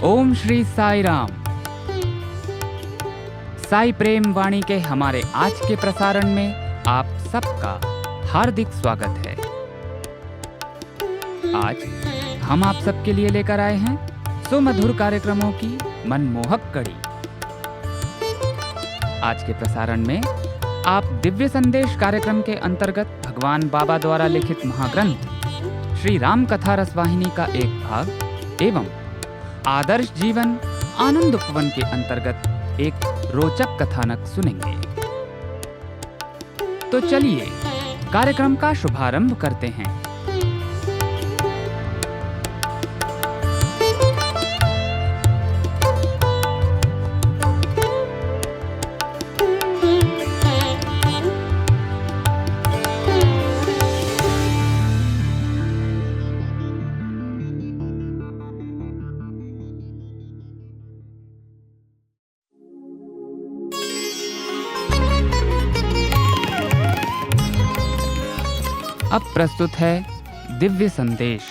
ओम श्री साई राम। साई प्रेम वाणी के हमारे आज के प्रसारण में आप सबका हार्दिक स्वागत है। आज हम आप सबके लिए लेकर आए हैं सुमधुर कार्यक्रमों की मनमोहक कड़ी। आज के प्रसारण में आप दिव्य संदेश कार्यक्रम के अंतर्गत भगवान बाबा द्वारा लिखित महाग्रंथ श्री राम कथा रसवाहिनी का एक भाग एवं आदर्श जीवन आनंद उपवन के अंतर्गत एक रोचक कथानक सुनेंगे। तो चलिए कार्यक्रम का शुभारंभ करते हैं। अब प्रस्तुत है दिव्य संदेश।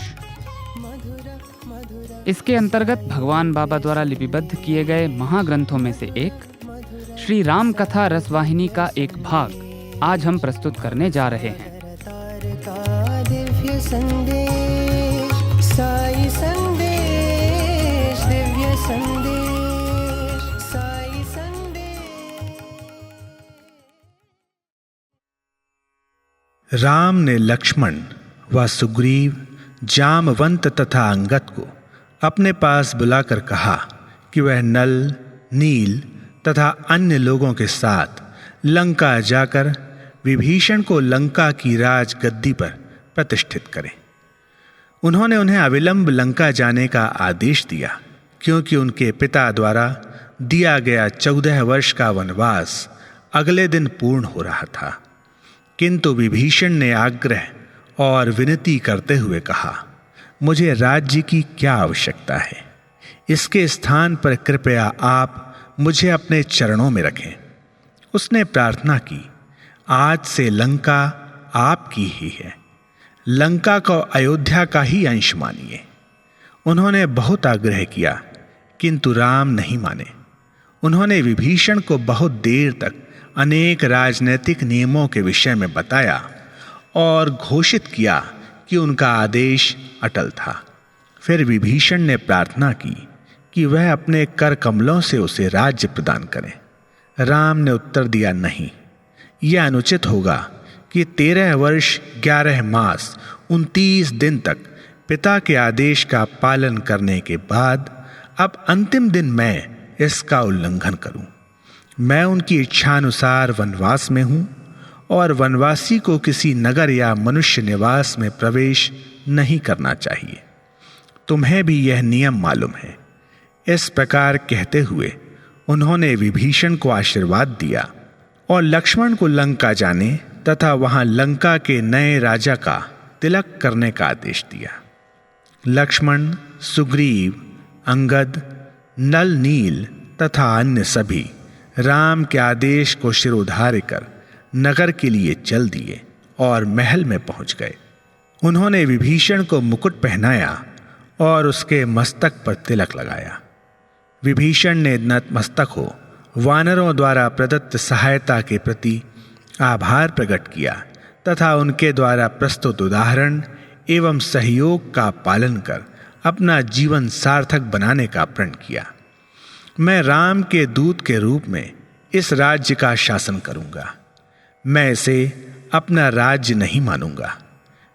इसके अंतर्गत भगवान बाबा द्वारा लिपिबद्ध किए गए महाग्रंथों में से एक श्री राम कथा रसवाहिनी का एक भाग आज हम प्रस्तुत करने जा रहे हैं। दिव्य संदेश, साई संदेश, दिव्य संदेश, साई संदेश। राम ने लक्ष्मण व सुग्रीव, जामवंत तथा अंगद को अपने पास बुलाकर कहा कि वह नल, नील तथा अन्य लोगों के साथ लंका जाकर विभीषण को लंका की राज गद्दी पर प्रतिष्ठित करें। उन्होंने उन्हें अविलंब लंका जाने का आदेश दिया, क्योंकि उनके पिता द्वारा दिया गया 14 वर्ष का वनवास अगले दिन पूर्ण हो रहा था। किंतु विभीषण ने आग्रह और विनती करते हुए कहा, मुझे राज्य की क्या आवश्यकता है? इसके स्थान पर कृपया आप मुझे अपने चरणों में रखें। उसने प्रार्थना की, आज से लंका आपकी ही है। लंका को अयोध्या का ही अंश मानिए। उन्होंने बहुत आग्रह किया, किंतु राम नहीं माने। उन्होंने विभीषण को बहुत देर तक अनेक राजनैतिक नियमों के विषय में बताया और घोषित किया कि उनका आदेश अटल था। फिर विभीषण ने प्रार्थना की कि वह अपने कर कमलों से उसे राज्य प्रदान करें। राम ने उत्तर दिया, नहीं, यह अनुचित होगा कि 13 वर्ष 11 मास 29 दिन तक पिता के आदेश का पालन करने के बाद अब अंतिम दिन मैं इसका उल्लंघन करूं। मैं उनकी इच्छानुसार वनवास में हूं और वनवासी को किसी नगर या मनुष्य निवास में प्रवेश नहीं करना चाहिए। तुम्हें भी यह नियम मालूम है। इस प्रकार कहते हुए उन्होंने विभीषण को आशीर्वाद दिया और लक्ष्मण को लंका जाने तथा वहां लंका के नए राजा का तिलक करने का आदेश दिया। लक्ष्मण, सुग्रीव, अंगद, नल, नील तथा अन्य सभी राम के आदेश को शिरोधार्य कर नगर के लिए चल दिए और महल में पहुंच गए। उन्होंने विभीषण को मुकुट पहनाया और उसके मस्तक पर तिलक लगाया। विभीषण ने नतमस्तक हो वानरों द्वारा प्रदत्त सहायता के प्रति आभार प्रकट किया तथा उनके द्वारा प्रस्तुत उदाहरण एवं सहयोग का पालन कर अपना जीवन सार्थक बनाने का प्रण किया। मैं राम के दूत के रूप में इस राज्य का शासन करूंगा। मैं इसे अपना राज्य नहीं मानूंगा।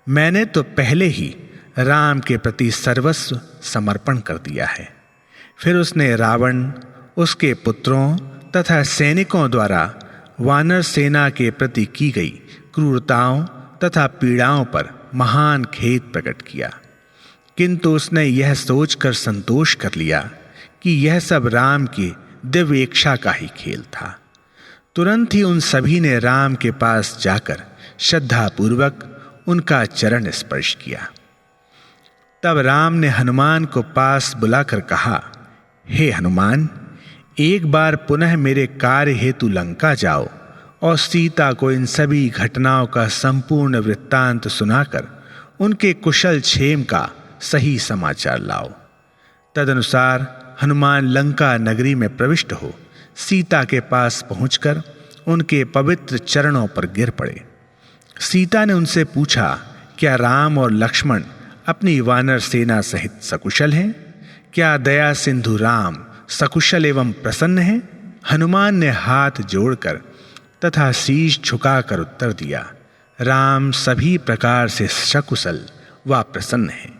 मैंने तो पहले ही राम के प्रति सर्वस्व समर्पण कर दिया है। फिर उसने रावण, उसके पुत्रों तथा सैनिकों द्वारा वानर सेना के प्रति की गई क्रूरताओं तथा पीड़ाओं पर महान खेद प्रकट किया। किंतु उसने यह सोचकर संतोष कर लिया कि यह सब राम की दिव्य इच्छा का ही खेल था। तुरंत ही उन सभी ने राम के पास जाकर श्रद्धापूर्वक उनका चरण स्पर्श किया। तब राम ने हनुमान को पास बुलाकर कहा, हे हनुमान, एक बार पुनः मेरे कार्य हेतु लंका जाओ और सीता को इन सभी घटनाओं का संपूर्ण वृत्तांत सुनाकर उनके कुशल क्षेम का सही समाचार लाओ। तदनुसार हनुमान लंका नगरी में प्रविष्ट हो सीता के पास पहुंचकर उनके पवित्र चरणों पर गिर पड़े। सीता ने उनसे पूछा, क्या राम और लक्ष्मण अपनी वानर सेना सहित सकुशल हैं? क्या दया सिंधु राम सकुशल एवं प्रसन्न हैं? हनुमान ने हाथ जोड़कर तथा शीश झुकाकर उत्तर दिया, राम सभी प्रकार से सकुशल व प्रसन्न हैं।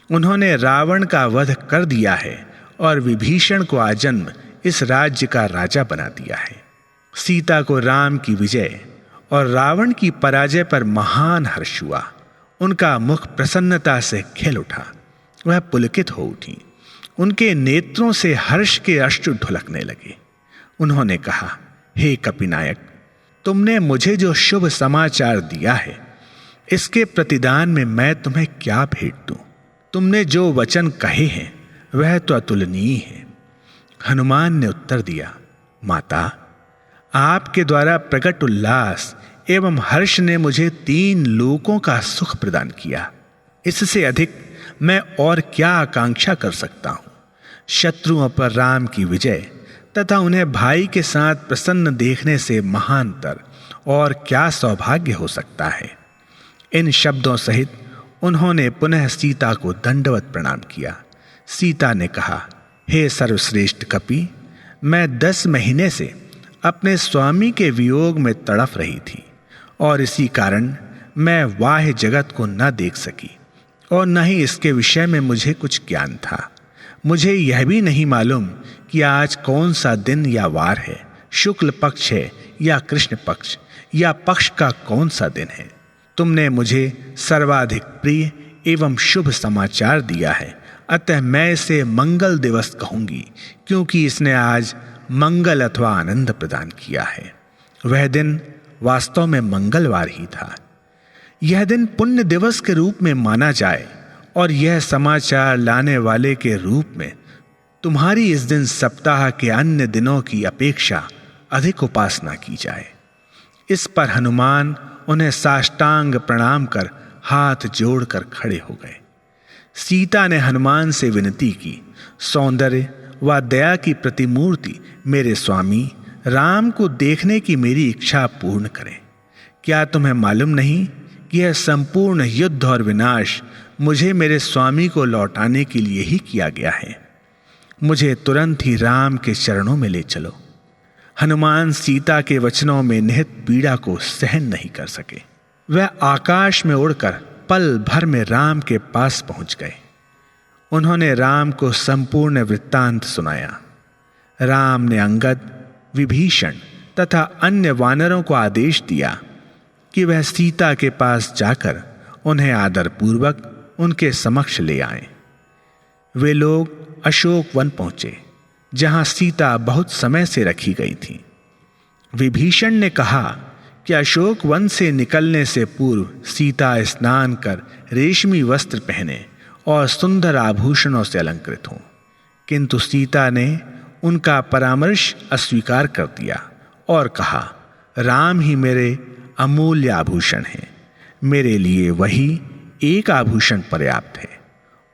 उन्होंने रावण का वध कर दिया है और विभीषण को आजन्म इस राज्य का राजा बना दिया है। सीता को राम की विजय और रावण की पराजय पर महान हर्ष हुआ। उनका मुख प्रसन्नता से खिल उठा, वह पुलकित हो उठी। उनके नेत्रों से हर्ष के अश्रु ढुलकने लगे। उन्होंने कहा, हे कपिनायक, तुमने मुझे जो शुभ समाचार दिया है इसके प्रतिदान में मैं तुम्हें क्या भेंट दूं? तुमने जो वचन कहे हैं वह तो अतुलनीय है। हनुमान ने उत्तर दिया, माता, आपके द्वारा प्रकट उल्लास एवं हर्ष ने मुझे 3 लोकों का सुख प्रदान किया। इससे अधिक मैं और क्या आकांक्षा कर सकता हूं? शत्रुओं पर राम की विजय तथा उन्हें भाई के साथ प्रसन्न देखने से महानतर और क्या सौभाग्य हो सकता है। इन शब्दों सहित उन्होंने पुनः सीता को दंडवत प्रणाम किया। सीता ने कहा, हे सर्वश्रेष्ठ कपि, मैं 10 महीने से अपने स्वामी के वियोग में तड़फ रही थी और इसी कारण मैं बाह्य जगत को न देख सकी और न ही इसके विषय में मुझे कुछ ज्ञान था। मुझे यह भी नहीं मालूम कि आज कौन सा दिन या वार है, शुक्ल पक्ष है या कृष्ण पक्ष, या पक्ष का कौन सा दिन है। तुमने मुझे सर्वाधिक प्रिय एवं शुभ समाचार दिया है, अतः मैं इसे मंगल दिवस कहूंगी, क्योंकि इसने आज मंगल अथवा आनंद प्रदान किया है। वह दिन वास्तव में मंगलवार ही था। यह दिन पुण्य दिवस के रूप में माना जाए और यह समाचार लाने वाले के रूप में तुम्हारी इस दिन सप्ताह के अन्य दिनों की अपेक्षा अधिक उपासना की जाए। इस पर हनुमान उन्हें साष्टांग प्रणाम कर हाथ जोड़कर खड़े हो गए। सीता ने हनुमान से विनती की, सौंदर्य व दया की प्रतिमूर्ति मेरे स्वामी राम को देखने की मेरी इच्छा पूर्ण करें। क्या तुम्हें मालूम नहीं कि यह संपूर्ण युद्ध और विनाश मुझे मेरे स्वामी को लौटाने के लिए ही किया गया है? मुझे तुरंत ही राम के चरणों में ले चलो। हनुमान सीता के वचनों में निहित पीड़ा को सहन नहीं कर सके। वह आकाश में उड़कर पल भर में राम के पास पहुंच गए। उन्होंने राम को संपूर्ण वृत्तांत सुनाया। राम ने अंगद, विभीषण तथा अन्य वानरों को आदेश दिया कि वह सीता के पास जाकर उन्हें आदरपूर्वक उनके समक्ष ले आए। वे लोग अशोक वन पहुंचे, जहां सीता बहुत समय से रखी गई थी। विभीषण ने कहा कि अशोक वन से निकलने से पूर्व सीता स्नान कर रेशमी वस्त्र पहने और सुंदर आभूषणों से अलंकृत हों, किंतु सीता ने उनका परामर्श अस्वीकार कर दिया और कहा, राम ही मेरे अमूल्य आभूषण हैं। मेरे लिए वही एक आभूषण पर्याप्त है।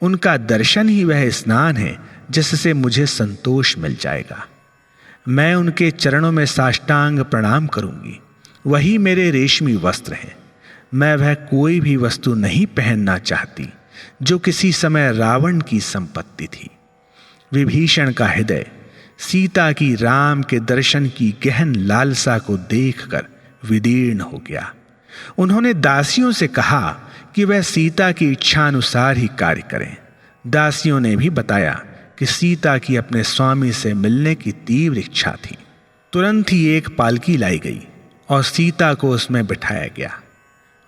उनका दर्शन ही वह स्नान है जिससे मुझे संतोष मिल जाएगा। मैं उनके चरणों में साष्टांग प्रणाम करूंगी, वही मेरे रेशमी वस्त्र हैं। मैं वह कोई भी वस्तु नहीं पहनना चाहती जो किसी समय रावण की संपत्ति थी। विभीषण का हृदय सीता की राम के दर्शन की गहन लालसा को देखकर विदीर्ण हो गया। उन्होंने दासियों से कहा कि वह सीता की इच्छानुसार ही कार्य करें। दासियों ने भी बताया कि सीता की अपने स्वामी से मिलने की तीव्र इच्छा थी। तुरंत ही एक पालकी लाई गई और सीता को उसमें बिठाया गया।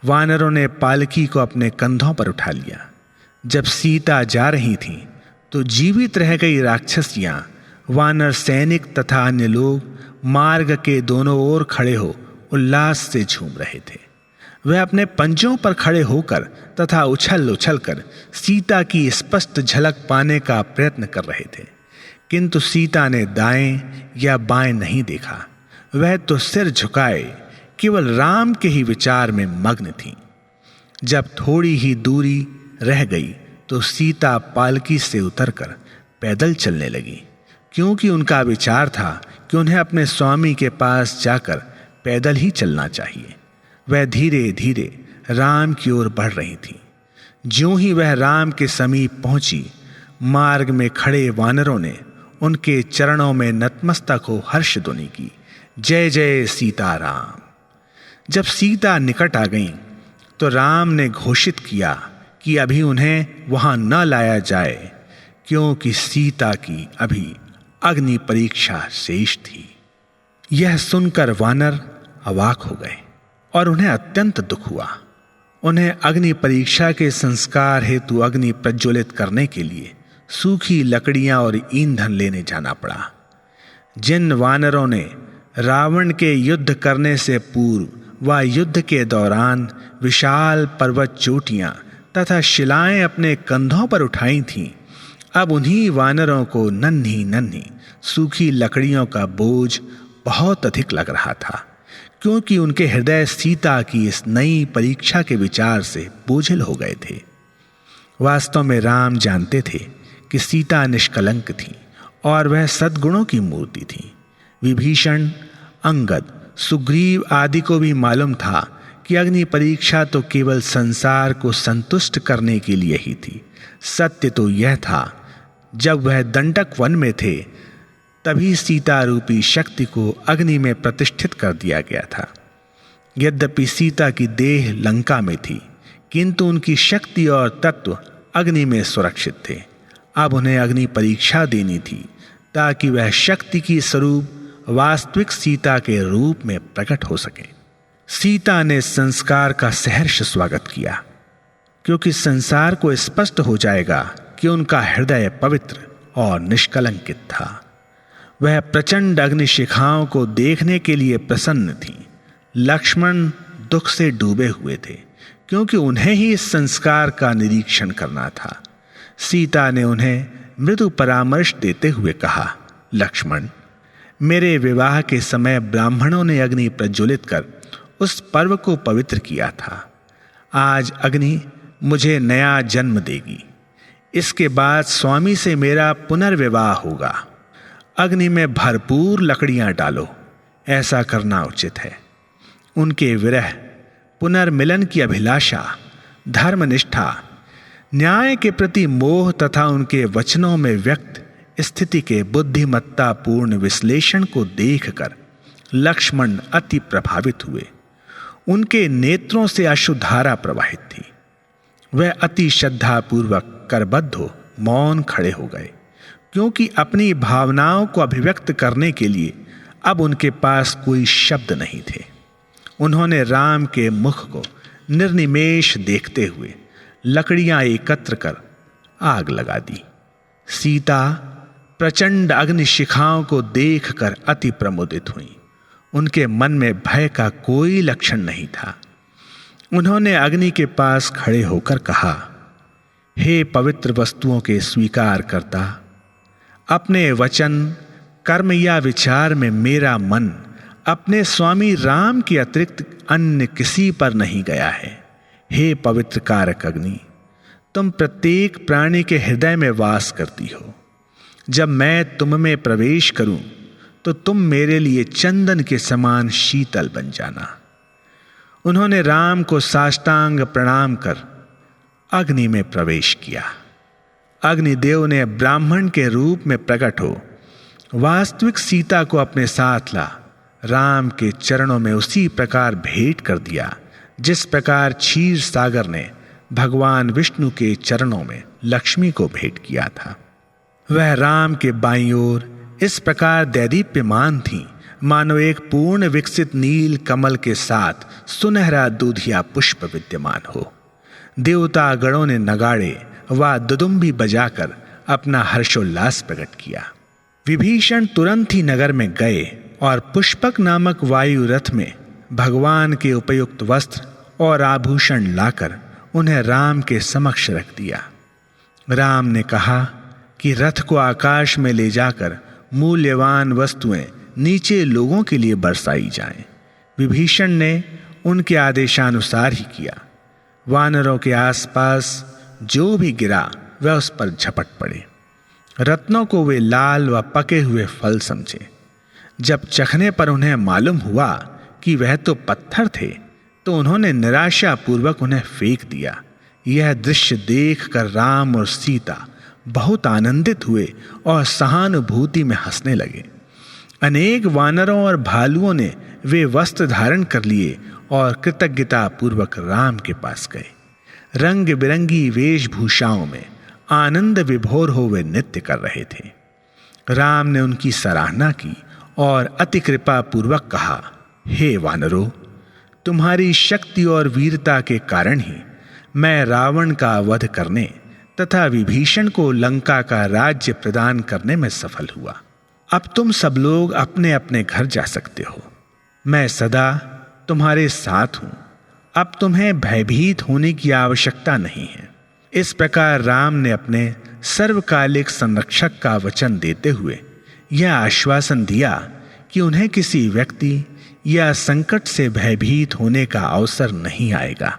वानरों ने पालकी को अपने कंधों पर उठा लिया। जब सीता जा रही थी तो जीवित रह गई राक्षसियां, वानर सैनिक तथा अन्य लोग मार्ग के दोनों ओर खड़े हो उल्लास से झूम रहे थे। वह अपने पंजों पर खड़े होकर तथा उछल उछल कर सीता की स्पष्ट झलक पाने का प्रयत्न कर रहे थे, किंतु सीता ने दाएं या बाएं नहीं देखा। वह तो सिर झुकाए केवल राम के ही विचार में मग्न थी। जब थोड़ी ही दूरी रह गई तो सीता पालकी से उतरकर पैदल चलने लगी, क्योंकि उनका विचार था कि उन्हें अपने स्वामी के पास जाकर पैदल ही चलना चाहिए। वह धीरे धीरे राम की ओर बढ़ रही थी। ज्यों ही वह राम के समीप पहुंची, मार्ग में खड़े वानरों ने उनके चरणों में नतमस्तक हो हर्ष ध्वनि की, जय जय सीताराम। जब सीता निकट आ गईं, तो राम ने घोषित किया कि अभी उन्हें वहां न लाया जाए, क्योंकि सीता की अभी अग्नि परीक्षा शेष थी। यह सुनकर वानर अवाक हो गए और उन्हें अत्यंत दुख हुआ। उन्हें अग्नि परीक्षा के संस्कार हेतु अग्नि प्रज्वलित करने के लिए सूखी लकड़ियां और ईंधन लेने जाना पड़ा। जिन वानरों ने रावण के युद्ध करने से पूर्व व युद्ध के दौरान विशाल पर्वत चोटियां तथा शिलाएं अपने कंधों पर उठाई थीं, अब उन्हीं वानरों को नन्ही नन्ही सूखी लकड़ियों का बोझ बहुत अधिक लग रहा था, क्योंकि उनके हृदय सीता की इस नई परीक्षा के विचार से बोझिल हो गए थे। वास्तव में राम जानते थे कि सीता निष्कलंक थी और वह सद्गुणों की मूर्ति थी। विभीषण, अंगद, सुग्रीव आदि को भी मालूम था कि अग्नि परीक्षा तो केवल संसार को संतुष्ट करने के लिए ही थी। सत्य तो यह था, जब वह दंडक वन में थे तभी सीता रूपी शक्ति को अग्नि में प्रतिष्ठित कर दिया गया था। यद्यपि सीता की देह लंका में थी, किंतु उनकी शक्ति और तत्व अग्नि में सुरक्षित थे। अब उन्हें अग्नि परीक्षा देनी थी ताकि वह शक्ति की स्वरूप वास्तविक सीता के रूप में प्रकट हो सके। सीता ने संस्कार का सहर्ष स्वागत किया, क्योंकि संसार को स्पष्ट हो जाएगा कि उनका हृदय पवित्र और निष्कलंकित था। वह प्रचंड अग्निशिखाओं को देखने के लिए प्रसन्न थी। लक्ष्मण दुख से डूबे हुए थे, क्योंकि उन्हें ही इस संस्कार का निरीक्षण करना था। सीता ने उन्हें मृदु परामर्श देते हुए कहा, लक्ष्मण, मेरे विवाह के समय ब्राह्मणों ने अग्नि प्रज्वलित कर उस पर्व को पवित्र किया था। आज अग्नि मुझे नया जन्म देगी। इसके बाद स्वामी से मेरा पुनर्विवाह होगा। अग्नि में भरपूर लकड़ियां डालो, ऐसा करना उचित है। उनके विरह, पुनर्मिलन की अभिलाषा, धर्मनिष्ठा, न्याय के प्रति मोह तथा उनके वचनों में व्यक्त स्थिति के बुद्धिमत्तापूर्ण विश्लेषण को देखकर लक्ष्मण अति प्रभावित हुए। उनके नेत्रों से अश्रुधारा प्रवाहित थी। वह अति श्रद्धापूर्वक करबद्ध हो मौन खड़े हो गए, क्योंकि अपनी भावनाओं को अभिव्यक्त करने के लिए अब उनके पास कोई शब्द नहीं थे। उन्होंने राम के मुख को निर्निमेष देखते हुए लकड़ियां एकत्र कर आग लगा दी। सीता प्रचंड अग्निशिखाओं को देखकर अति प्रमुदित हुई। उनके मन में भय का कोई लक्षण नहीं था। उन्होंने अग्नि के पास खड़े होकर कहा, हे पवित्र वस्तुओं के स्वीकार करता, अपने वचन, कर्म या विचार में मेरा मन अपने स्वामी राम के अतिरिक्त अन्य किसी पर नहीं गया है। हे पवित्र कारक अग्नि, तुम प्रत्येक प्राणी के हृदय में वास करती हो। जब मैं तुम में प्रवेश करूं तो तुम मेरे लिए चंदन के समान शीतल बन जाना। उन्होंने राम को साष्टांग प्रणाम कर अग्नि में प्रवेश किया। अग्निदेव ने ब्राह्मण के रूप में प्रकट हो वास्तविक सीता को अपने साथ ला राम के चरणों में उसी प्रकार भेंट कर दिया जिस प्रकार क्षीर सागर ने भगवान विष्णु के चरणों में लक्ष्मी को भेंट किया था। वह राम के बाईं ओर इस प्रकार दैदीप्यमान थी मानो एक पूर्ण विकसित नील कमल के साथ सुनहरा दूधिया पुष्प विद्यमान हो। देवता गणों ने नगाड़े व दुदुम्बी बजाकर अपना हर्षोल्लास प्रकट किया। विभीषण तुरंत ही नगर में गए और पुष्पक नामक वायु रथ में भगवान के उपयुक्त वस्त्र और आभूषण लाकर उन्हें राम के समक्ष रख दिया। राम ने कहा कि रथ को आकाश में ले जाकर मूल्यवान वस्तुएं नीचे लोगों के लिए बरसाई जाएं। विभीषण ने उनके आदेशानुसार ही किया। वानरों के आसपास जो भी गिरा वह उस पर झपट पड़े। रत्नों को वे लाल व पके हुए फल समझे। जब चखने पर उन्हें मालूम हुआ कि वह तो पत्थर थे, तो उन्होंने निराशापूर्वक उन्हें फेंक दिया। यह दृश्य देखकर राम और सीता बहुत आनंदित हुए और सहानुभूति में हंसने लगे। अनेक वानरों और भालुओं ने वे वस्त्र धारण कर लिए और कृतज्ञता पूर्वक राम के पास गए। रंग बिरंगी वेशभूषाओं में आनंद विभोर हो वे नृत्य कर रहे थे। राम ने उनकी सराहना की और अति कृपा पूर्वक कहा, हे वानरों, तुम्हारी शक्ति और वीरता के कारण ही मैं रावण का वध करने तथा विभीषण को लंका का राज्य प्रदान करने में सफल हुआ। अब तुम सब लोग अपने अपने घर जा सकते हो। मैं सदा तुम्हारे साथ हूं। अब तुम्हें भयभीत होने की आवश्यकता नहीं है। इस प्रकार राम ने अपने सर्वकालिक संरक्षक का वचन देते हुए यह आश्वासन दिया कि उन्हें किसी व्यक्ति या संकट से भयभीत होने का अवसर नहीं आएगा।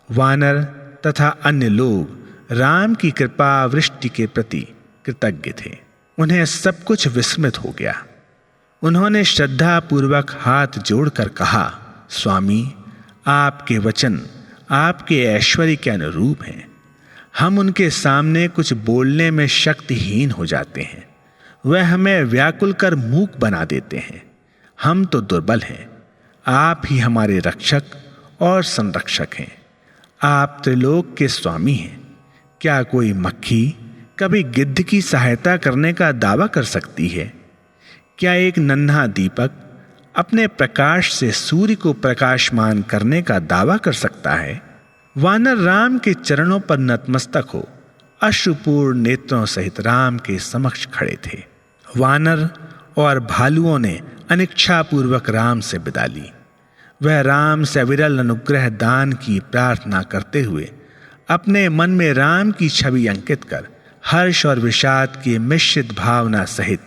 वानर तथा अन्य लोग राम की कृपा वृष्टि के प्रति कृतज्ञ थे। उन्हें सब कुछ विस्मृत हो गया। उन्होंने श्रद्धा पूर्वक हाथ जोड़कर कहा, स्वामी, आपके वचन आपके ऐश्वर्य के अनुरूप हैं। हम उनके सामने कुछ बोलने में शक्तिहीन हो जाते हैं। वह हमें व्याकुल कर मूक बना देते हैं। हम तो दुर्बल हैं। आप ही हमारे रक्षक और संरक्षक हैं। आप त्रिलोक के स्वामी हैं। क्या कोई मक्खी कभी गिद्ध की सहायता करने का दावा कर सकती है? क्या एक नन्हा दीपक अपने प्रकाश से सूर्य को प्रकाशमान करने का दावा कर सकता है? वानर राम के चरणों पर नतमस्तक हो अश्रुपूर्ण नेत्रों सहित राम के समक्ष खड़े थे। वानर और भालुओं ने अनिच्छापूर्वक राम से विदा ली। वह राम से अविरल अनुग्रह दान की प्रार्थना करते हुए अपने मन में राम की छवि अंकित कर हर्ष और विषाद की मिश्रित भावना सहित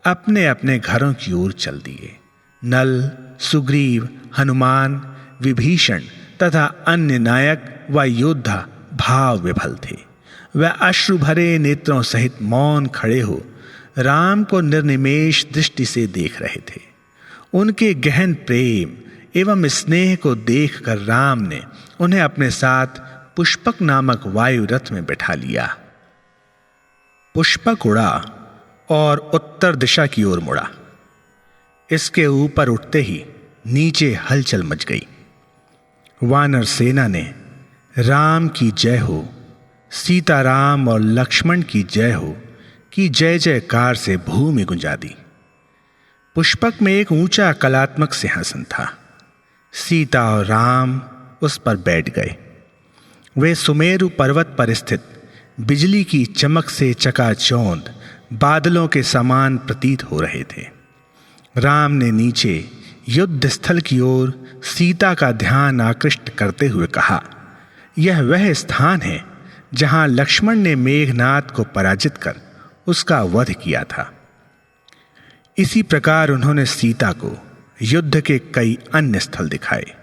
अपने अपने घरों की ओर चल दिए। नल, सुग्रीव, हनुमान, विभीषण तथा अन्य नायक व योद्धा भाव विभल थे। वह अश्रु भरे नेत्रों सहित मौन खड़े हो राम को निर्निमेष दृष्टि से देख रहे थे। उनके गहन प्रेम एवं स्नेह को देखकर राम ने उन्हें अपने साथ पुष्पक नामक वायु रथ में बैठा लिया। पुष्पक उड़ा और उत्तर दिशा की ओर मुड़ा। इसके ऊपर उठते ही नीचे हलचल मच गई। वानर सेना ने राम की जय हो, सीताराम और लक्ष्मण की जय हो कि जय जयकार से भूमि गुंजा दी। पुष्पक में एक ऊंचा कलात्मक सिंहासन था। सीता और राम उस पर बैठ गए। वे सुमेरु पर्वत पर स्थित बिजली की चमक से चकाचौंध बादलों के समान प्रतीत हो रहे थे। राम ने नीचे युद्ध स्थल की ओर सीता का ध्यान आकृष्ट करते हुए कहा, यह वह स्थान है जहां लक्ष्मण ने मेघनाद को पराजित कर उसका वध किया था। इसी प्रकार उन्होंने सीता को युद्ध के कई अन्य स्थल दिखाए।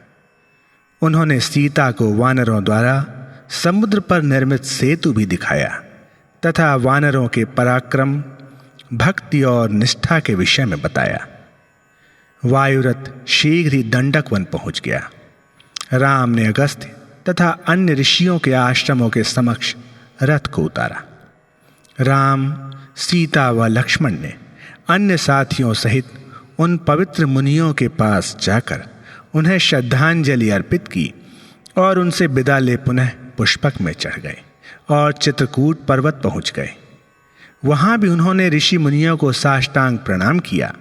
उन्होंने सीता को वानरों द्वारा समुद्र पर निर्मित सेतु भी दिखाया तथा वानरों के पराक्रम, भक्ति और निष्ठा के विषय में बताया। वायुरथ शीघ्र ही दंडक वन पहुंच गया। राम ने अगस्त्य तथा अन्य ऋषियों के आश्रमों के समक्ष रथ को उतारा। राम, सीता व लक्ष्मण ने अन्य साथियों सहित उन पवित्र मुनियों के पास जाकर उन्हें श्रद्धांजलि अर्पित की और उनसे विदा ले पुनः पुष्पक में चढ़ गए और चित्रकूट पर्वत पहुंच गए। वहां भी उन्होंने ऋषि मुनियों को साष्टांग प्रणाम किया।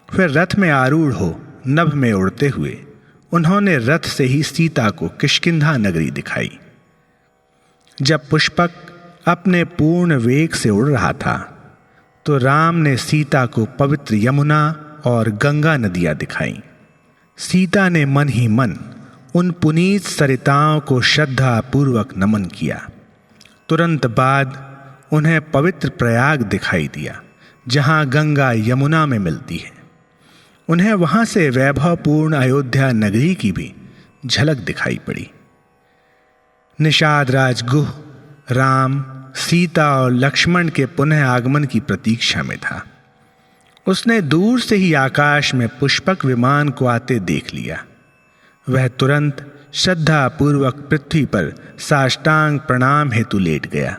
फिर रथ में आरूढ़ हो नभ में उड़ते हुए उन्होंने रथ से ही सीता को किष्किंधा नगरी दिखाई। जब पुष्पक अपने पूर्ण वेग से उड़ रहा था तो राम ने सीता को पवित्र यमुना और गंगा नदियां दिखाईं। सीता ने मन ही मन उन पुनीत सरिताओं को श्रद्धा पूर्वक नमन किया। तुरंत बाद उन्हें पवित्र प्रयाग दिखाई दिया जहां गंगा यमुना में मिलती है। उन्हें वहां से वैभवपूर्ण अयोध्या नगरी की भी झलक दिखाई पड़ी। निषाद राज गुह, राम सीता और लक्ष्मण के पुनः आगमन की प्रतीक्षा में था। उसने दूर से ही आकाश में पुष्पक विमान को आते देख लिया। वह तुरंत श्रद्धा पूर्वक पृथ्वी पर साष्टांग प्रणाम हेतु लेट गया।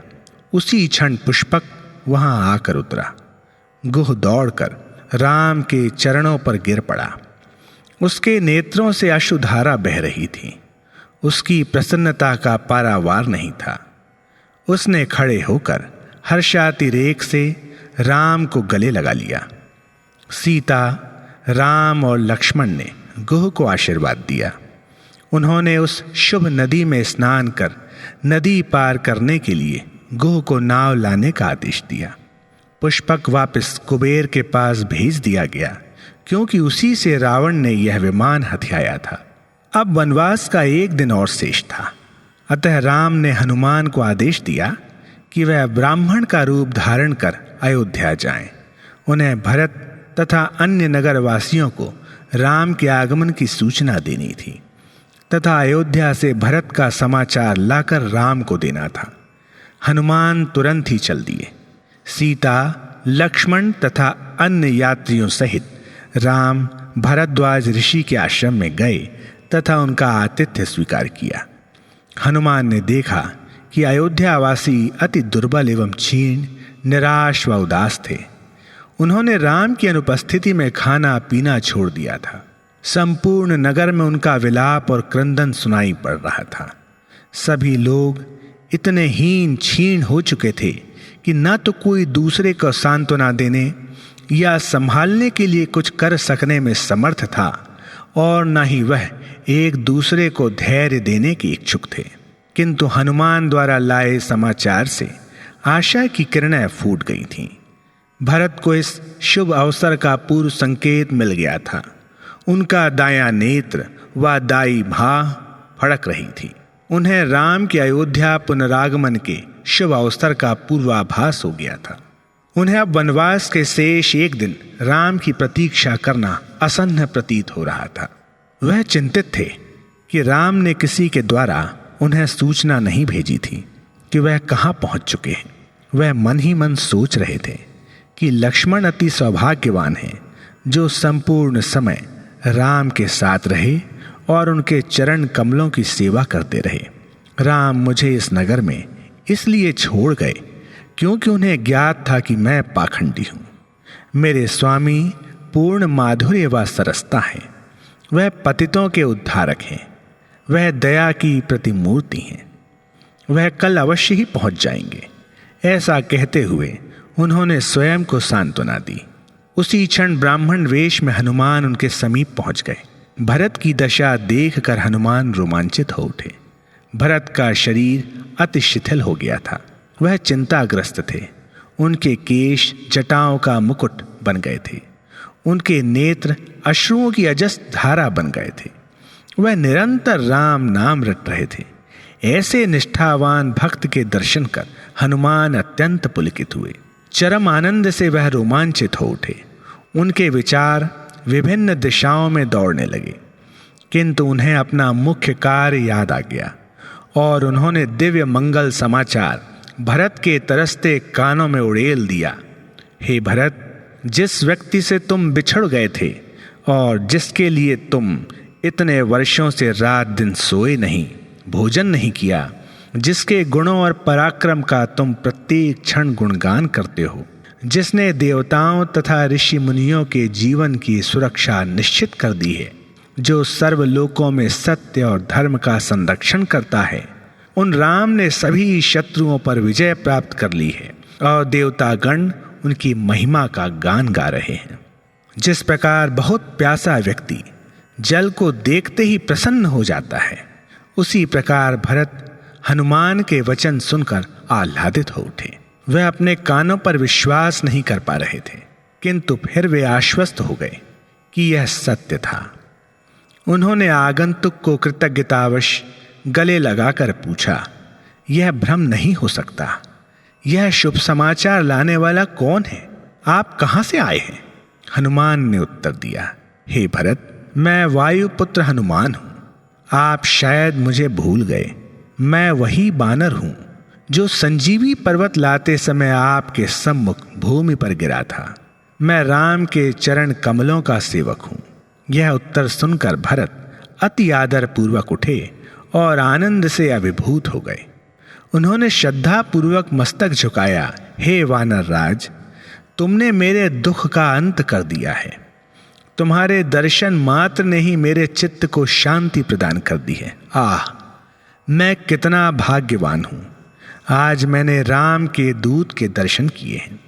उसी क्षण पुष्पक वहां आकर उतरा। गुह दौड़कर राम के चरणों पर गिर पड़ा। उसके नेत्रों से अश्रुधारा बह रही थी। उसकी प्रसन्नता का पारावार नहीं था। उसने खड़े होकर हर्षातिरेक से राम को गले लगा लिया। सीता, राम और लक्ष्मण ने गुह को आशीर्वाद दिया। उन्होंने उस शुभ नदी में स्नान कर नदी पार करने के लिए गुह को नाव लाने का आदेश दिया। पुष्पक वापस कुबेर के पास भेज दिया गया, क्योंकि उसी से रावण ने यह विमान हथियाया था। अब वनवास का एक दिन और शेष था। अतः राम ने हनुमान को आदेश दिया कि वह ब्राह्मण का रूप धारण कर अयोध्या जाएं। उन्हें भरत तथा अन्य नगरवासियों को राम के आगमन की सूचना देनी थी तथा अयोध्या से भरत का समाचार लाकर राम को देना था। हनुमान तुरंत ही चल दिए। सीता, लक्ष्मण तथा अन्य यात्रियों सहित राम भरद्वाज ऋषि के आश्रम में गए तथा उनका आतिथ्य स्वीकार किया। हनुमान ने देखा कि अयोध्यावासी अति दुर्बल एवं क्षीण, निराश व उदास थे। उन्होंने राम की अनुपस्थिति में खाना पीना छोड़ दिया था। संपूर्ण नगर में उनका विलाप और क्रंदन सुनाई पड़ रहा था। सभी लोग इतने हीन क्षीण हो चुके थे कि न तो कोई दूसरे को सांत्वना देने या संभालने के लिए कुछ कर सकने में समर्थ था और न ही वह एक दूसरे को धैर्य देने के इच्छुक थे। किंतु हनुमान द्वारा लाए समाचार से आशा की किरणें फूट गई थीं। भरत को इस शुभ अवसर का पूर्व संकेत मिल गया था। उनका दायां नेत्र व दाई भाह फड़क रही थी। उन्हें राम के अयोध्या पुनरागमन के शुभ अवसर का पूर्वाभास हो गया था। उन्हें अब वनवास के शेष एक दिन राम की प्रतीक्षा करना असह्य प्रतीत हो रहा था। वह चिंतित थे कि राम ने किसी के द्वारा उन्हें सूचना नहीं भेजी थी कि वह कहाँ पहुंच चुके हैं। वह मन ही मन सोच रहे थे कि लक्ष्मण अति सौभाग्यवान हैं, जो संपूर्ण समय राम के साथ रहे और उनके चरण कमलों की सेवा करते रहे। राम मुझे इस नगर में इसलिए छोड़ गए क्योंकि उन्हें ज्ञात था कि मैं पाखंडी हूँ। मेरे स्वामी पूर्ण माधुर्य व सरसता हैं। वह पतितों के उद्धारक हैं। वह दया की प्रतिमूर्ति हैं। वह कल अवश्य ही पहुंच जाएंगे। ऐसा कहते हुए उन्होंने स्वयं को सांत्वना दी। उसी क्षण ब्राह्मण वेश में हनुमान उनके समीप पहुंच गए। भरत की दशा देखकर हनुमान रोमांचित हो उठे। भरत का शरीर अति शिथिल हो गया था। वह चिंताग्रस्त थे। उनके केश जटाओं का मुकुट बन गए थे। उनके नेत्र अश्रुओं की अजस्र धारा बन गए थे। वह निरंतर राम नाम रट रहे थे। ऐसे निष्ठावान भक्त के दर्शन कर हनुमान अत्यंत पुलकित हुए। चरम आनंद से वह रोमांचित हो उठे। उनके विचार विभिन्न दिशाओं में दौड़ने लगे, किंतु उन्हें अपना मुख्य कार्य याद आ गया और उन्होंने दिव्य मंगल समाचार भरत के तरसते कानों में उड़ेल दिया। हे भरत, जिस व्यक्ति से तुम बिछड़ गए थे और जिसके लिए तुम इतने वर्षों से रात दिन सोए नहीं, भोजन नहीं किया, जिसके गुणों और पराक्रम का तुम प्रत्येक क्षण गुणगान करते हो, जिसने देवताओं तथा ऋषि मुनियों के जीवन की सुरक्षा निश्चित कर दी है, जो सर्वलोकों में सत्य और धर्म का संरक्षण करता है, उन राम ने सभी शत्रुओं पर विजय प्राप्त कर ली है और देवतागण उनकी महिमा का गान गा रहे हैं। जिस प्रकार बहुत प्यासा व्यक्ति जल को देखते ही प्रसन्न हो जाता है, उसी प्रकार भरत हनुमान के वचन सुनकर आह्लादित हो उठे। वह अपने कानों पर विश्वास नहीं कर पा रहे थे, किंतु फिर वे आश्वस्त हो गए कि यह सत्य था। उन्होंने आगंतुक को कृतज्ञतावश गले लगाकर पूछा, यह भ्रम नहीं हो सकता। यह शुभ समाचार लाने वाला कौन है? आप कहाँ से आए हैं? हनुमान ने उत्तर दिया, हे भरत, मैं वायुपुत्र हनुमान हूँ। आप शायद मुझे भूल गए। मैं वही बानर हूँ जो संजीवी पर्वत लाते समय आपके सम्मुख भूमि पर गिरा था। मैं राम के चरण कमलों का सेवक हूँ। यह उत्तर सुनकर भरत अति आदर पूर्वक उठे और आनंद से अभिभूत हो गए। उन्होंने श्रद्धा पूर्वक मस्तक झुकाया, हे वानर राज, तुमने मेरे दुख का अंत कर दिया है। तुम्हारे दर्शन मात्र ने ही मेरे चित्त को शांति प्रदान कर दी है। आह, मैं कितना भाग्यवान हूँ। आज मैंने राम के दूत के दर्शन किए हैं।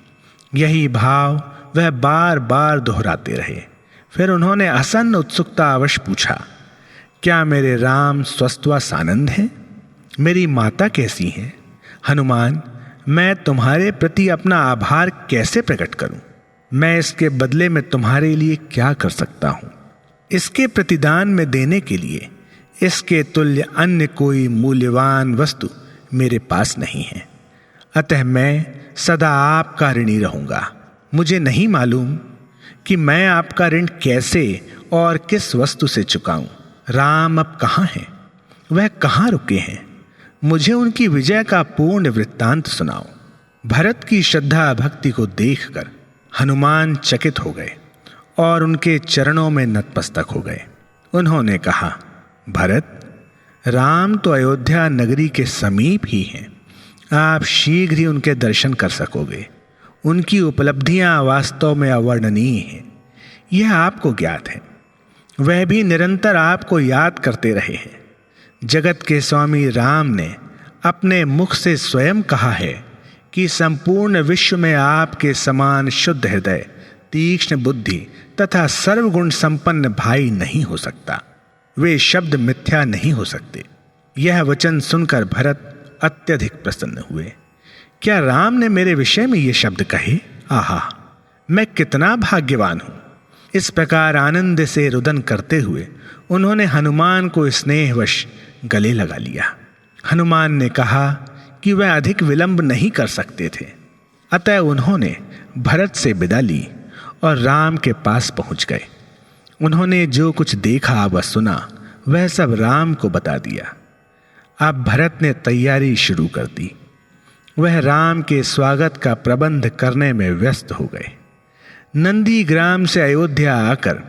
यही भाव वह बार बार दोहराते रहे। फिर उन्होंने आसन्न उत्सुकता अवश पूछा, क्या मेरे राम स्वस्थ व सानंद हैं? मेरी माता कैसी हैं? हनुमान, मैं तुम्हारे प्रति अपना आभार कैसे प्रकट करूं? मैं इसके बदले में तुम्हारे लिए क्या कर सकता हूं? इसके प्रतिदान में देने के लिए इसके तुल्य अन्य कोई मूल्यवान वस्तु मेरे पास नहीं है। अतः मैं सदा आपका ऋणी रहूंगा। मुझे नहीं मालूम कि मैं आपका ऋण कैसे और किस वस्तु से चुकाऊं। राम अब कहाँ हैं? वह कहाँ रुके हैं? मुझे उनकी विजय का पूर्ण वृत्तांत सुनाओ। भरत की श्रद्धा भक्ति को देखकर हनुमान चकित हो गए और उनके चरणों में नतमस्तक हो गए। उन्होंने कहा, भरत, राम तो अयोध्या नगरी के समीप ही हैं। आप शीघ्र ही उनके दर्शन कर सकोगे। उनकी उपलब्धियां वास्तव में अवर्णनीय हैं। यह आपको ज्ञात है। वह भी निरंतर आपको याद करते रहे हैं। जगत के स्वामी राम ने अपने मुख से स्वयं कहा है कि संपूर्ण विश्व में आपके समान शुद्ध हृदय, तीक्ष्ण बुद्धि तथा सर्वगुण संपन्न भाई नहीं हो सकता। वे शब्द मिथ्या नहीं हो सकते। यह वचन सुनकर भरत अत्यधिक प्रसन्न हुए। क्या राम ने मेरे विषय में ये शब्द कहे? आहा, मैं कितना भाग्यवान हूं। इस प्रकार आनंद से रुदन करते हुए उन्होंने हनुमान को स्नेहवश गले लगा लिया। हनुमान ने कहा कि वह अधिक विलंब नहीं कर सकते थे। अतः उन्होंने भरत से विदा ली और राम के पास पहुंच गए। उन्होंने जो कुछ देखा व सुना वह सब राम को बता दिया। अब भरत ने तैयारी शुरू कर दी। वह राम के स्वागत का प्रबंध करने में व्यस्त हो गए। नंदी ग्राम से अयोध्या आकर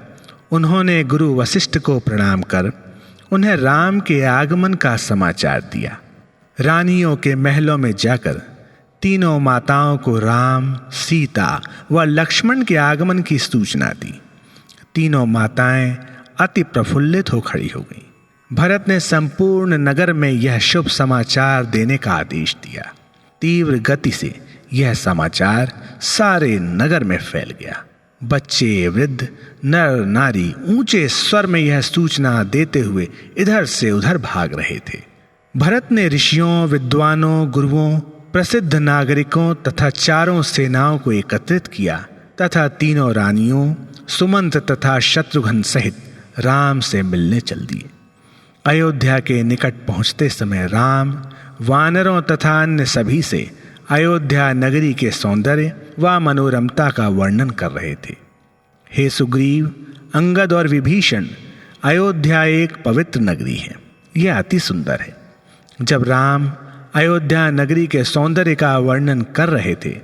उन्होंने गुरु वशिष्ठ को प्रणाम कर उन्हें राम के आगमन का समाचार दिया। रानियों के महलों में जाकर तीनों माताओं को राम, सीता व लक्ष्मण के आगमन की सूचना दी। तीनों माताएं अति प्रफुल्लित हो खड़ी हो गईं। भरत ने संपूर्ण नगर में यह शुभ समाचार देने का आदेश दिया। तीव्र गति से यह समाचार सारे नगर में फैल गया। बच्चे, वृद्ध, नर नारी ऊंचे स्वर में यह सूचना देते हुए इधर से उधर भाग रहे थे। भरत ने ऋषियों, विद्वानों, गुरुओं, प्रसिद्ध नागरिकों तथा चारों सेनाओं को एकत्रित किया तथा तीनों रानियों, सुमंत तथा शत्रुघ्न सहित राम से मिलने चल दिए। अयोध्या के निकट पहुंचते समय राम वानरों तथा अन्य सभी से अयोध्या नगरी के सौंदर्य व मनोरमता का वर्णन कर रहे थे। हे सुग्रीव, अंगद और विभीषण, अयोध्या एक पवित्र नगरी है। यह अति सुंदर है। जब राम अयोध्या नगरी के सौंदर्य का वर्णन कर रहे थे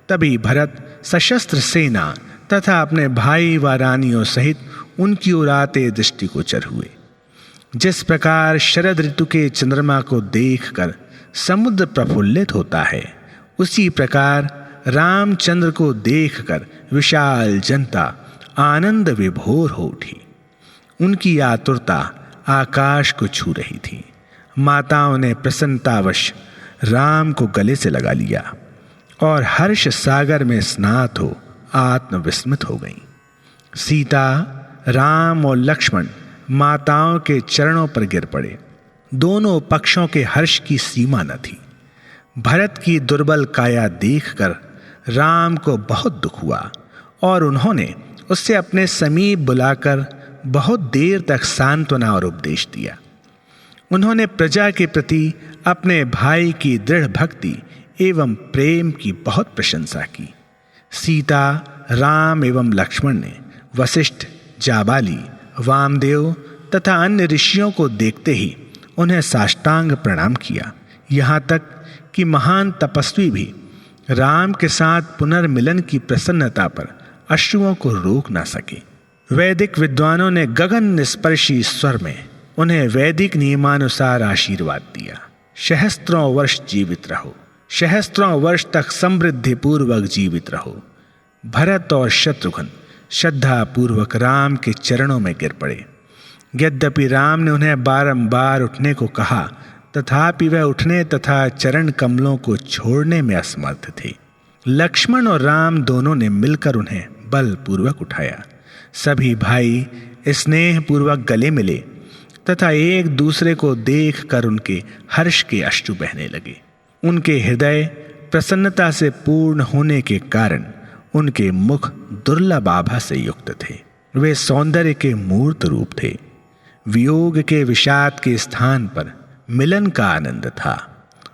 तभी भरत सशस्त्र सेना तथा अपने भाई व रानियों सहित उनकी ओर आते दृष्टिगोचर हुए। जिस प्रकार शरद ऋतु के चंद्रमा को देखकर समुद्र प्रफुल्लित होता है, उसी प्रकार रामचंद्र को देखकर विशाल जनता आनंद विभोर हो उठी। उनकी आतुरता आकाश को छू रही थी। माताओं ने प्रसन्नतावश राम को गले से लगा लिया और हर्ष सागर में स्नात हो आत्मविस्मित हो गईं। सीता, राम और लक्ष्मण माताओं के चरणों पर गिर पड़े। दोनों पक्षों के हर्ष की सीमा न थी। भरत की दुर्बल काया देखकर राम को बहुत दुख हुआ और उन्होंने उससे अपने समीप बुलाकर बहुत देर तक सांत्वना और उपदेश दिया। उन्होंने प्रजा के प्रति अपने भाई की दृढ़ भक्ति एवं प्रेम की बहुत प्रशंसा की। सीता, राम एवं लक्ष्मण ने वशिष्ठ, जाबाली, वामदेव तथा अन्य ऋषियों को देखते ही उन्हें साष्टांग प्रणाम किया। यहाँ तक कि महान तपस्वी भी राम के साथ पुनर्मिलन की प्रसन्नता पर अश्रुओं को रोक ना सके। वैदिक विद्वानों ने गगन स्पर्शी स्वर में उन्हें वैदिक नियमानुसार आशीर्वाद दिया। सहस्त्रों वर्ष जीवित रहो, सहस्त्रों वर्ष तक समृद्धि पूर्वक जीवित रहो। भरत और शत्रुघ्न श्रद्धा पूर्वक राम के चरणों में गिर पड़े। यद्यपि राम ने उन्हें बारंबार उठने को कहा, तथापि वह उठने तथा चरण कमलों को छोड़ने में असमर्थ थे। लक्ष्मण और राम दोनों ने मिलकर उन्हें बलपूर्वक उठाया। सभी भाई स्नेह पूर्वक गले मिले तथा एक दूसरे को देख कर उनके हर्ष के अश्रु बहने लगे। उनके हृदय प्रसन्नता से पूर्ण होने के कारण उनके मुख दुर्लभ आभा से युक्त थे। वे सौंदर्य के मूर्त रूप थे। वियोग के विषाद के स्थान पर मिलन का आनंद था।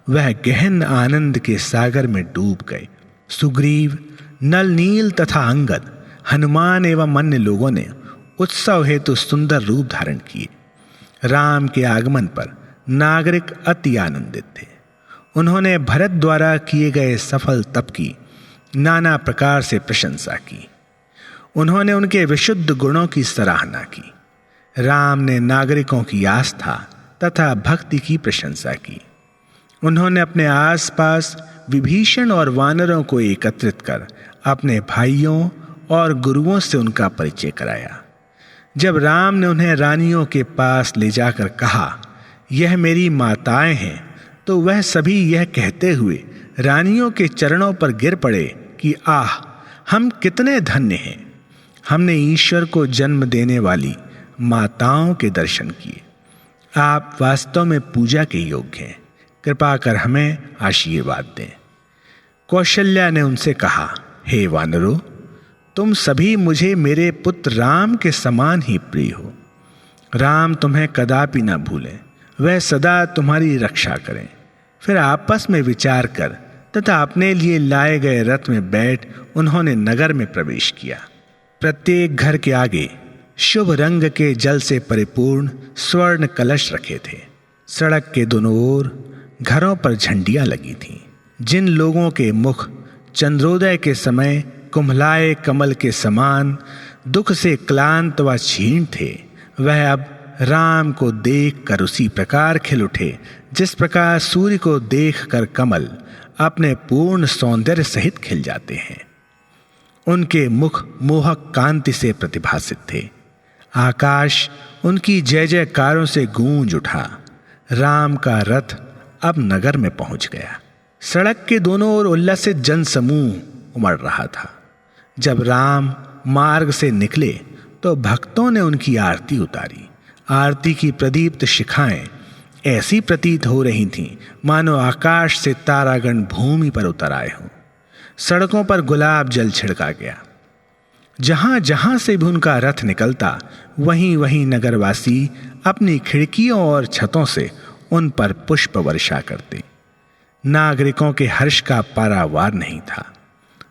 वह गहन आनंद के सागर में डूब गए। सुग्रीव, नल, नील तथा अंगद, हनुमान एवं अन्य लोगों ने उत्सव हेतु सुंदर रूप धारण किए। राम के आगमन पर नागरिक अति आनंदित थे। उन्होंने भरत द्वारा किए गए सफल तप की नाना प्रकार से प्रशंसा की। उन्होंने उनके विशुद्ध गुणों की सराहना की। राम ने नागरिकों की आस्था तथा भक्ति की प्रशंसा की। उन्होंने अपने आसपास विभीषण और वानरों को एकत्रित कर अपने भाइयों और गुरुओं से उनका परिचय कराया। जब राम ने उन्हें रानियों के पास ले जाकर कहा, यह मेरी माताएं हैं, तो वह सभी यह कहते हुए रानियों के चरणों पर गिर पड़े कि आह, हम कितने धन्य हैं। हमने ईश्वर को जन्म देने वाली माताओं के दर्शन किए। आप वास्तव में पूजा के योग्य हैं। कृपा कर हमें आशीर्वाद दें। कौशल्या ने उनसे कहा, हे वानरों, तुम सभी मुझे मेरे पुत्र राम के समान ही प्रिय हो। राम तुम्हें कदापि न भूलें, वह सदा तुम्हारी रक्षा करें। फिर आपस में विचार कर तथा अपने लिए लाए गए रथ में बैठ उन्होंने नगर में प्रवेश किया। प्रत्येक घर के आगे शुभ रंग के जल से परिपूर्ण स्वर्ण कलश रखे थे। सड़क के दोनों ओर घरों पर झंडियां लगी थीं। जिन लोगों के मुख चंद्रोदय के समय कुम्हलाए कमल के समान दुख से क्लांत व क्षीण थे, वह अब राम को देख कर उसी प्रकार खिल उठे जिस प्रकार सूर्य को देख कर कमल अपने पूर्ण सौंदर्य सहित खिल जाते हैं। उनके मुख मोहक कांति से प्रतिभासित थे। आकाश उनकी जय जयकारों से गूंज उठा। राम का रथ अब नगर में पहुंच गया। सड़क के दोनों ओर उल्लसित जन समूह उमड़ रहा था। जब राम मार्ग से निकले तो भक्तों ने उनकी आरती उतारी। आरती की प्रदीप्त शिखाएं ऐसी प्रतीत हो रही थीं मानो आकाश से तारागण भूमि पर उतर आए हों। सड़कों पर गुलाब जल छिड़का गया। जहां जहां से भी उनका रथ निकलता, वहीं वहीं नगरवासी अपनी खिड़कियों और छतों से उन पर पुष्प वर्षा करते। नागरिकों के हर्ष का पारावार नहीं था।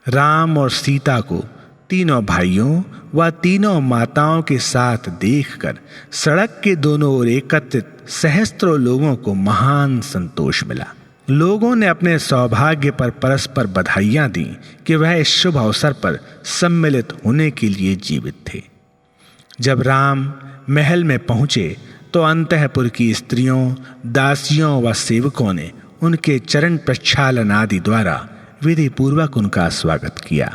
राम और सीता को तीनों भाइयों व तीनों माताओं के साथ देखकर सड़क के दोनों ओर एकत्रित सहस्त्रों लोगों को महान संतोष मिला। लोगों ने अपने सौभाग्य पर परस्पर बधाइयां दी कि वह इस शुभ अवसर पर सम्मिलित होने के लिए जीवित थे। जब राम महल में पहुंचे तो अंतःपुर की स्त्रियों, दासियों व सेवकों ने उनके चरण प्रक्षालन आदि द्वारा विधि पूर्वक उनका स्वागत किया।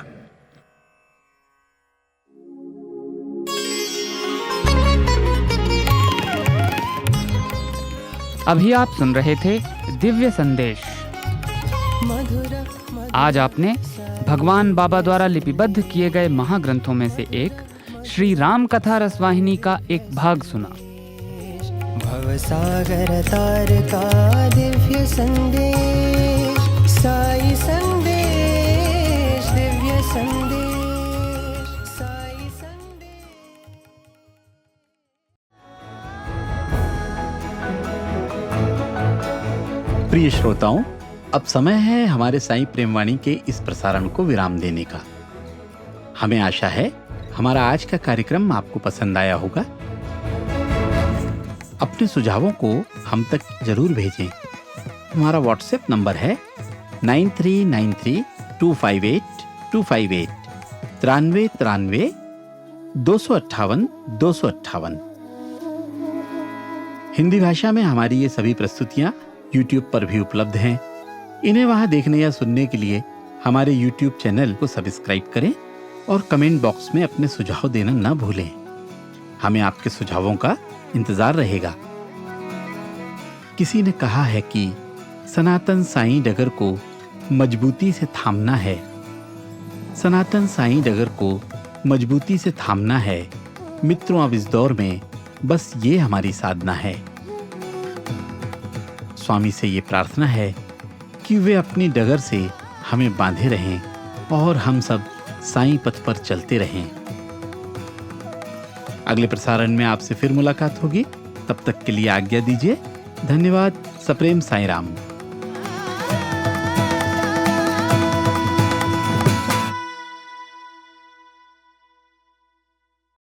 अभी आप सुन रहे थे दिव्य संदेश। आज आपने भगवान बाबा द्वारा लिपिबद्ध किए गए महाग्रंथों में से एक श्री राम कथा रसवाहिनी का एक भाग सुना। भवसागर तार का दिव्य संदेश, साई संदेश, दिव्य संदेश, साई संदेश। प्रिय श्रोताओं, अब समय है हमारे साईं प्रेमवाणी के इस प्रसारण को विराम देने का। हमें आशा है हमारा आज का कार्यक्रम आपको पसंद आया होगा। अपने सुझावों को हम तक जरूर भेजें। हमारा व्हाट्सएप नंबर है 9393258258 9393 258 258। हिंदी भाषा में हमारी ये सभी प्रस्तुतियां YouTube पर भी उपलब्ध हैं। इन्हें वहां देखने या सुनने के लिए हमारे YouTube चैनल को सब्सक्राइब करें और कमेंट बॉक्स में अपने सुझाव देना न भूलें। हमें आपके सुझावों का इंतजार रहेगा। किसी ने कहा है कि सनातन साईं डगर को मजबूती से थामना है। सनातन साईं डगर को मजबूती से थामना है। मित्रों, अब इस दौर में बस ये हमारी साधना है। स्वामी से ये प्रार्थना है कि वे अपनी डगर से हमें बांधे रहें और हम सब साईं पथ पर चलते रहें। अगले प्रसारण में आपसे फिर मुलाकात होगी। तब तक के लिए आज्ञा दीजिए। धन्यवाद। सप्रेम साईं राम।